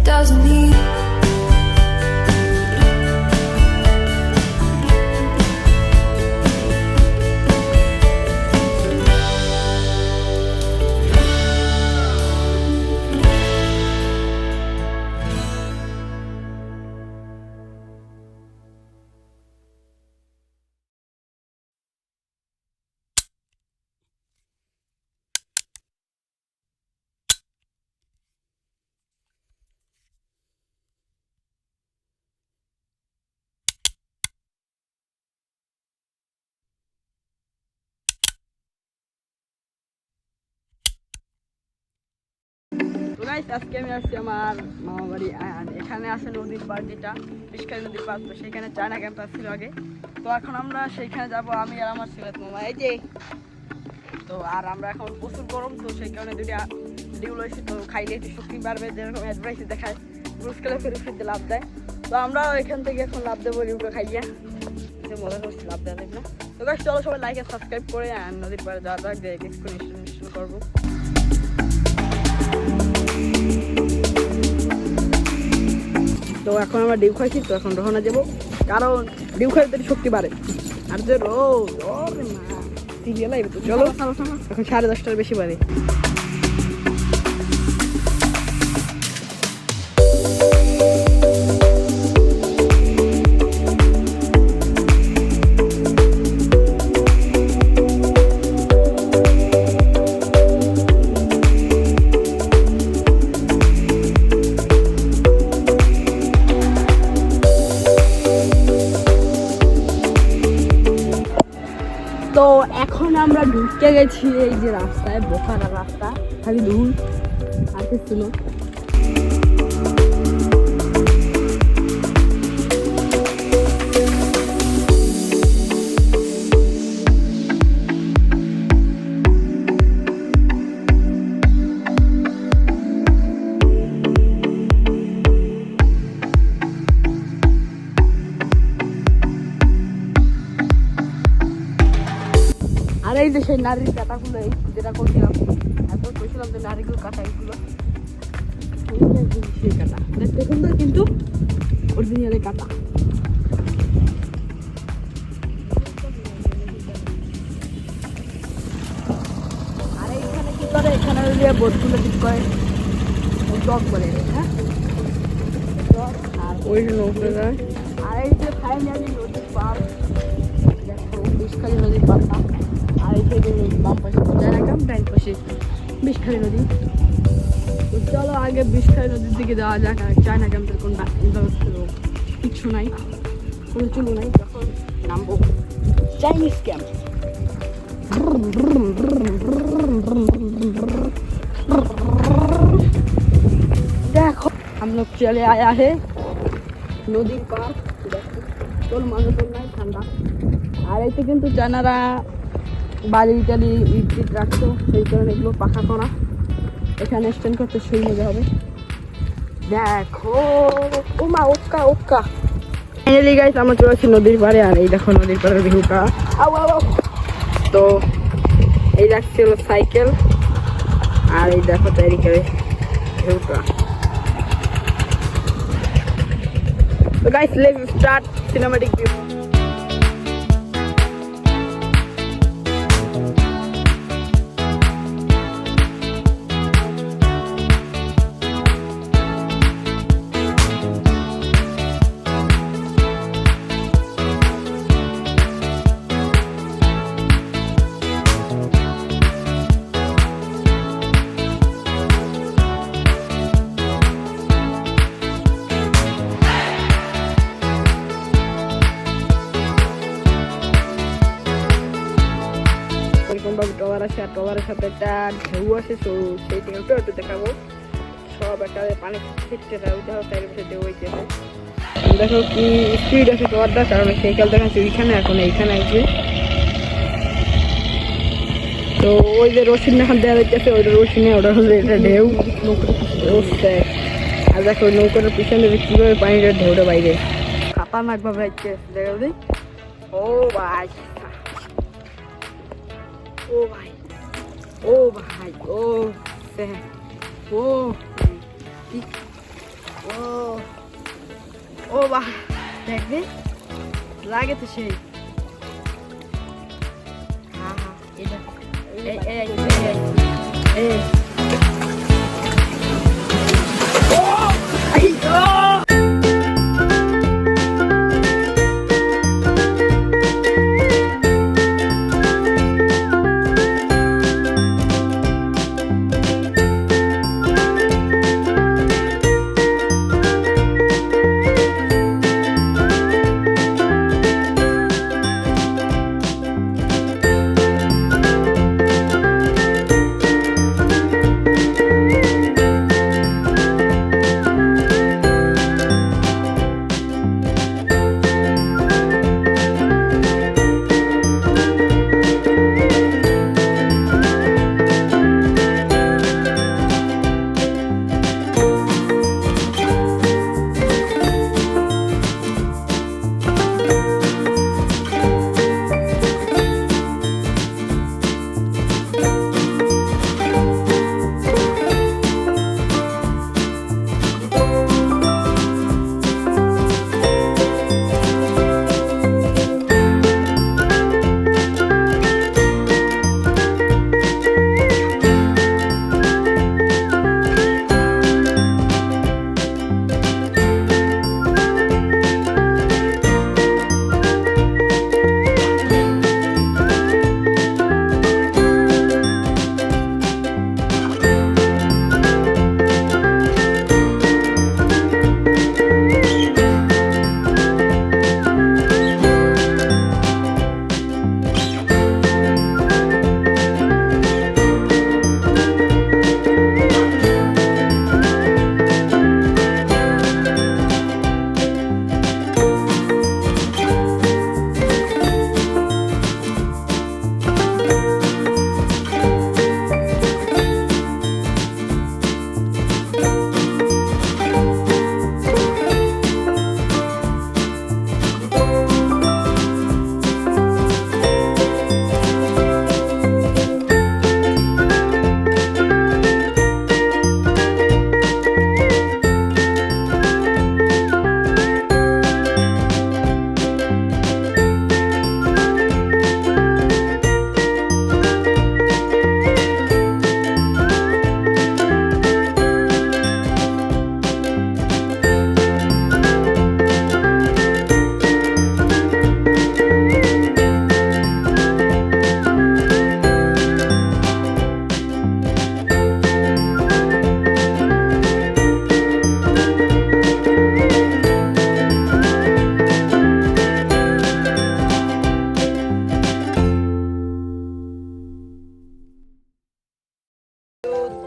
doesn't need. তো guys আজকে আমি আসছি আমার মামা বাড়ি আর এখানে আছে নদীর পাড়, যেটা বিষখালী নদীর পাড়। তো সেখানে চায়না ক্যাম্পাস ছিল আগে, তো এখন আমরা সেইখানে যাব, আমি আর আমার সিরাত মামা। এই যে তো আর আমরা এখন প্রচুর গরম, তো সেই কারণে দুইটা ডিউ লইছি। তো খাইলে একটু শক্তি বাড়বে, যেরকম অ্যাডভাইসে দেখায় ব্রুজ খেলে ফেরতে লাভ দেয়। তো আমরাও এখান থেকে এখন লাভ দেবো ডিউটা খাইয়া, যে মজা করছি লাভ দেওয়া দেখলাম। তো গাইস চলো সবাই লাইক আর সাবস্ক্রাইব করে আর নদীর পাড়ে যাওয়া যাক, যে এক্সপ্লেনেশন করবো। তো এখন আমরা ডিউ খাইছি, তো এখন রওনা যাবো, কারণ ডিউ খাইতে শক্তি বাড়ে। আর যে রোদ সিরিয়াল আইবে, তো চলো এখন 10:30টার বেশি বাড়ে। তো এখন আমরা ঢুকে গেছি এই যে রাস্তায়, বোখারা রাস্তা, খালি ধুল আর কিছু না। আর এই যে সেই নারীর কাটাগুলো, এই যেটা করছিলাম এরপর করছিলাম যে নারীগুলো কাটা, এইগুলো সেই কাটা দেখতে সুন্দর, কিন্তু অরিজিনালি কাটা। আর এইখানে কি করে, এখানে বোটগুলো ঠিক করে ডক বলে, হ্যাঁ আর ওই নৌকা। আর এই যে ফাইনালি নদীর পার, দেখো বিষখালী নদীর পাড়টা। আর এই থেকে বাম পাশে চায়না ক্যাম্প, ডাইন পাশে বিষখালী নদী। তো চলো আগে বিষখালী নদীর দিকে যাওয়া যাক। আর চায়না ক্যাম্পের কোন কিচ্ছু নাই, কোনো চুলো নাই, তখন নামবো চাইনিজ ক্যাম্প। देखो हम लोग चले आया है नदी पार, তোর মাঝে তোর নাই ঠান্ডা। আর এতে কিন্তু চায়নারা বালি টালি ইট রাখতো, সেই কারণে এগুলো পাখা করা, এখানে স্ট্যান্ড করতে সেই মজা হবে। দেখো ওমা ওক্কা ওক্কা ফাইনালি গাইস আমরা চলে আসছি নদীর পাড়ে। আর এই দেখো নদীর পাড়ের ভিউটা। তো এই রাখছি হলো সাইকেল, আর এই দেখো চারিদিকে ভিউটা। So guys, let's start cinematic view. এরকমভাবে ট্রলার আছে, আর ট্রলারের সাথে একটা ঢেউ আছে, তো সেই ঢেউটা একটু দেখাবো। সব একটা পানি ছিটতে ঢেউ হইতেছে, দেখো কি স্পিড আছে ট্রলারটা, কারণ সাইকেল দেখাচ্ছে ওইখানে, এখন এইখানে আছে। তো ওই যে রশিদ এখন দেওয়া যাইতেছে, ওইটা রশিদ নেই, ওটা হচ্ছে এটা ঢেউ। আর দেখো নৌকার পিছনে কিভাবে পানিটা ঢেউটা বাইরে খাতারনাক ভাবে আসছে, দেখো দিই। ও ভাই ও ভাই ও ভাই ও ও বাহ দেখবে লাগে তো সেই হ্যাঁ হ্যাঁ এটা এই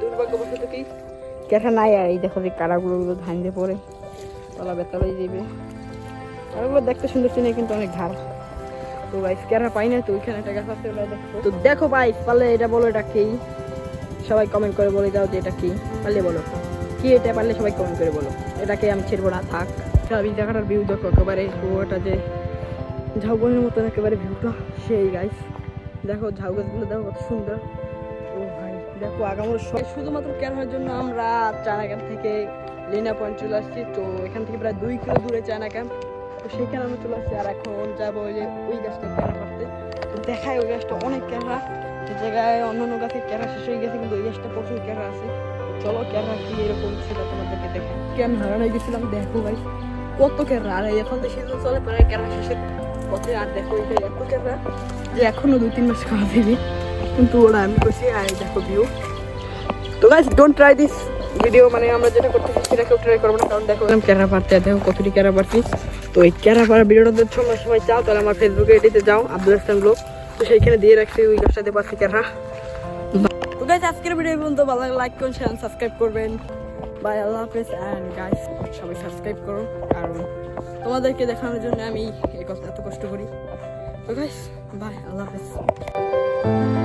দুর্ভাগ্যবশত কি ক্যাঠা নাই আর এই দেখো যে কারাগুলো ধান দিয়ে পরে তলা বেতালাই যাবে কারাগুলো দেখতে সুন্দর চিনে কিন্তু অনেক ধার তো ভাই ক্যাঠা পাই না তো ওইখানে একটা গাছ আছে দেখো তো দেখো ভাই পারলে এটা বলো এটা কি সবাই কমেন্ট করে বলে দাও যে এটা কি পারলে বলো কি এটা পারলে সবাই কমেন্ট করে বলো এটাকে আমি ছেড়বো না থাক সারাবি জায়গাটার ভিউ দেখো একেবারে ওটা যে ঝাউবনের মতন একেবারে ভিউটা সেই গাইস দেখো ঝাউ গাছগুলো দেখো কত সুন্দর ও ভাই দেখো আগামোর শুধুমাত্র ক্যামেরার জন্য আমরা চায়না ক্যাম্প থেকে লিনা পয়েন্ট চলে আসছি তো এখান থেকে প্রায় 2 কিলো দূরে চায়না ক্যাম্প তো সেইখানে আমরা চলে আসছি আর এখন যাবো ওই গাছটা ক্যামেরা করতে তো দেখায় ওই গাছটা অনেক ক্যামেরা যে জায়গায় অন্যান্য গাছে ক্যামেরা শেষ হয়ে গেছে কিন্তু ওই গাছটা প্রচুর ক্যামেরা আছে চলো ক্যামেরা কি এরকম সেটা তোমাদেরকে দেখে কেমন হারানো গেছিলাম দেখো ভাই কত ক্যামেরা আর এখন তো সিজন চলে প্রায় ক্যামেরা শেষের পথে আর দেখো এটা এত ক্যামেরা যে এখনো 2-3 মাস খাওয়া দেবে কিন্তু ওরা আমি করছি আর দেখো ভিউ তো guys don't try this video মানে আমরা যেটা করতেছি সেটা কেউ ট্রাই করবো না কারণ দেখো আমি ক্যারা পারতে দেখো কতটি ক্যারা পারছি তো এই ক্যারা পাড়া ভিডিওটা যদি তোমরা সবাই চাও তাহলে আমার ফেসবুকে এটিতে যাও আব্দুল হাসান ব্লগ তো সেইখানে দিয়ে রাখছি ওই গাছটাতে পারছি ক্যারা তো গাইস আজকের ভিডিও পর্যন্ত ভালো লাগলে লাইক করুন শেয়ার সাবস্ক্রাইব করবেন বাই আল্লাহ হাফেজ এন্ড গাইস সবাই সাবস্ক্রাইব করুন কারণ তোমাদেরকে দেখানোর জন্য আমি এই কথা এত কষ্ট করি তো গাইস বাই আল্লাহ হাফেজ